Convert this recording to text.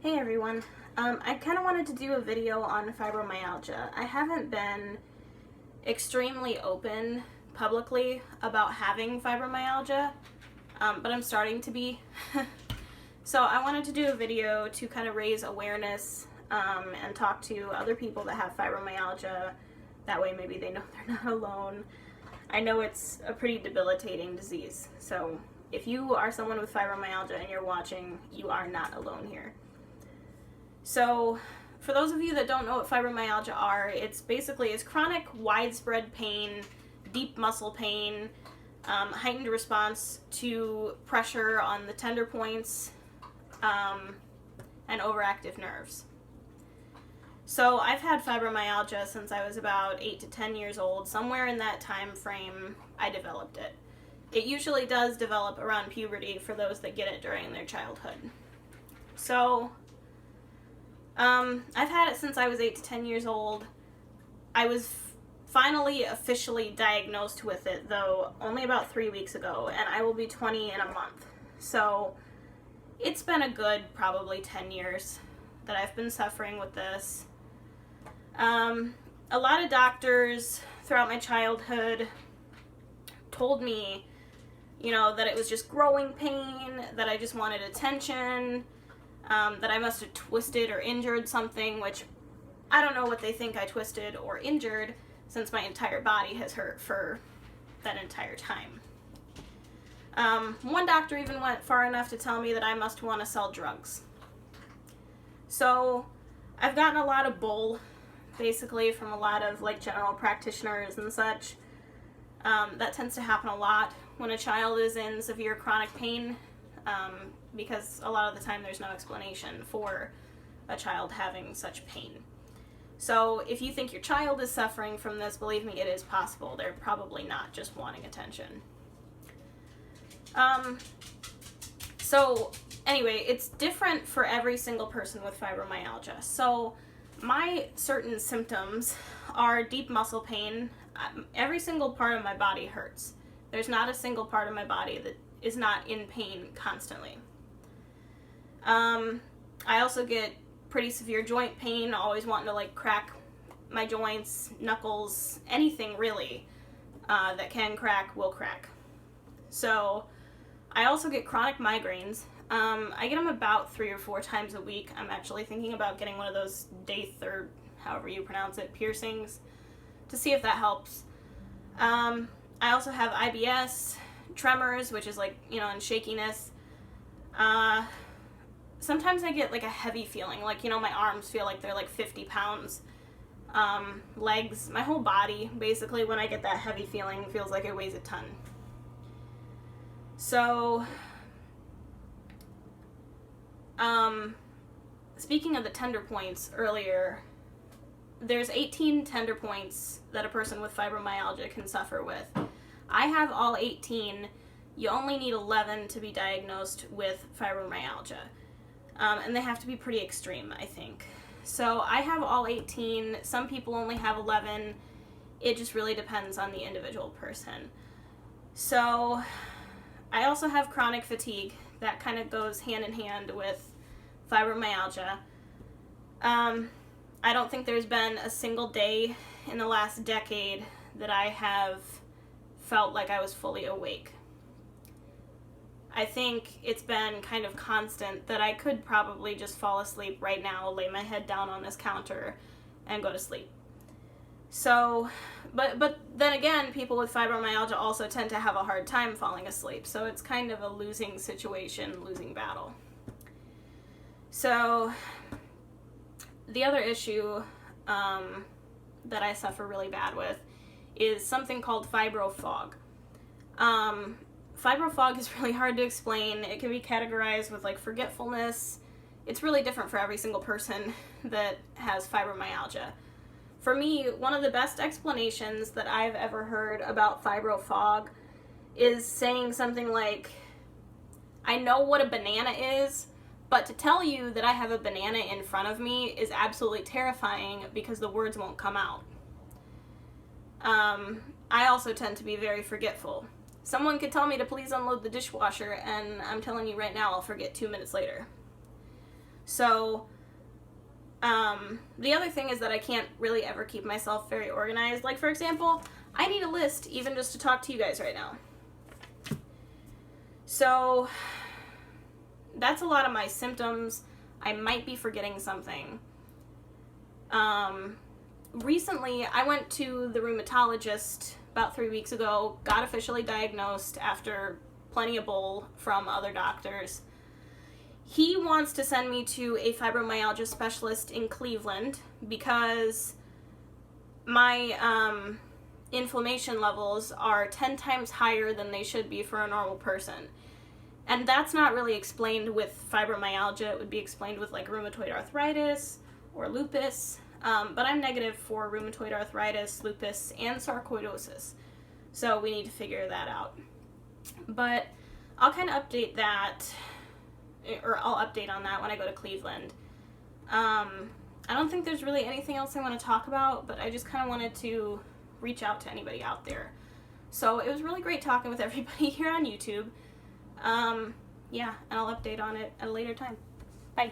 Hey everyone. I kind of wanted to do a video on fibromyalgia. I haven't been extremely open publicly about having fibromyalgia, but I'm starting to be. So I wanted to do a video to kind of raise awareness and talk to other people that have fibromyalgia. That way maybe they know they're not alone. I know it's a pretty debilitating disease, so if you are someone with fibromyalgia and you're watching, you are not alone here. So, for those of you that don't know what fibromyalgia are, it's chronic, widespread pain, deep muscle pain, heightened response to pressure on the tender points, and overactive nerves. So, I've had fibromyalgia since I was about 8 to 10 years old. Somewhere in that time frame, I developed it. It usually does develop around puberty for those that get it during their childhood. So, I've had it since I was 8 to 10 years old. I was finally officially diagnosed with it, though, only about 3 weeks ago, and I will be 20 in a month. So, it's been a good probably 10 years that I've been suffering with this. A lot of doctors throughout my childhood told me, that it was just growing pain, that I just wanted attention, that I must have twisted or injured something, which I don't know what they think I twisted or injured, since my entire body has hurt for that entire time. One doctor even went far enough to tell me that I must want to sell drugs. So I've gotten a lot of bull, basically, from a lot of general practitioners and such. That tends to happen a lot when a child is in severe chronic pain, because a lot of the time there's no explanation for a child having such pain. So if you think your child is suffering from this, believe me, it is possible. They're probably not just wanting attention. So anyway, it's different for every single person with fibromyalgia. So my certain symptoms are deep muscle pain. Every single part of my body hurts. There's not a single part of my body that is not in pain constantly. I also get pretty severe joint pain, always wanting to crack my joints, knuckles, anything really that can crack will crack. So I also get chronic migraines. I get them about 3 or 4 times a week. I'm actually thinking about getting one of those daith, or however you pronounce it, piercings, to see if that helps. I also have IBS, tremors, which is and shakiness. Sometimes I get a heavy feeling, my arms feel like they're 50 pounds. Legs, my whole body, basically, when I get that heavy feeling, feels like it weighs a ton. So, speaking of the tender points earlier, there's 18 tender points that a person with fibromyalgia can suffer with. I have all 18. You only need 11 to be diagnosed with fibromyalgia. And they have to be pretty extreme, I think. So I have all 18. Some people only have 11. It just really depends on the individual person. So I also have chronic fatigue. That kind of goes hand in hand with fibromyalgia. I don't think there's been a single day in the last decade that I have felt like I was fully awake. I think it's been kind of constant that I could probably just fall asleep right now, lay my head down on this counter, and go to sleep. So, but then again, people with fibromyalgia also tend to have a hard time falling asleep, so it's kind of a losing situation, losing battle. So, the other issue that I suffer really bad with is something called fibro fog. Fibro fog is really hard to explain. It can be categorized with forgetfulness. It's really different for every single person that has fibromyalgia. For me, one of the best explanations that I've ever heard about fibro fog is saying something like, I know what a banana is, but to tell you that I have a banana in front of me is absolutely terrifying because the words won't come out. I also tend to be very forgetful. Someone could tell me to please unload the dishwasher, and I'm telling you right now, I'll forget 2 minutes later. So, the other thing is that I can't really ever keep myself very organized. Like, for example, I need a list even just to talk to you guys right now. So, that's a lot of my symptoms. I might be forgetting something. Recently, I went to the rheumatologist about 3 weeks ago, got officially diagnosed after plenty of bull from other doctors. He wants to send me to a fibromyalgia specialist in Cleveland because my inflammation levels are 10 times higher than they should be for a normal person. And that's not really explained with fibromyalgia. It would be explained with like rheumatoid arthritis or lupus. But I'm negative for rheumatoid arthritis, lupus, and sarcoidosis. So we need to figure that out. But I'll kind of update that, or I'll update on that when I go to Cleveland. I don't think there's really anything else I want to talk about, but I just kind of wanted to reach out to anybody out there. So it was really great talking with everybody here on YouTube. Yeah, and I'll update on it at a later time. Bye.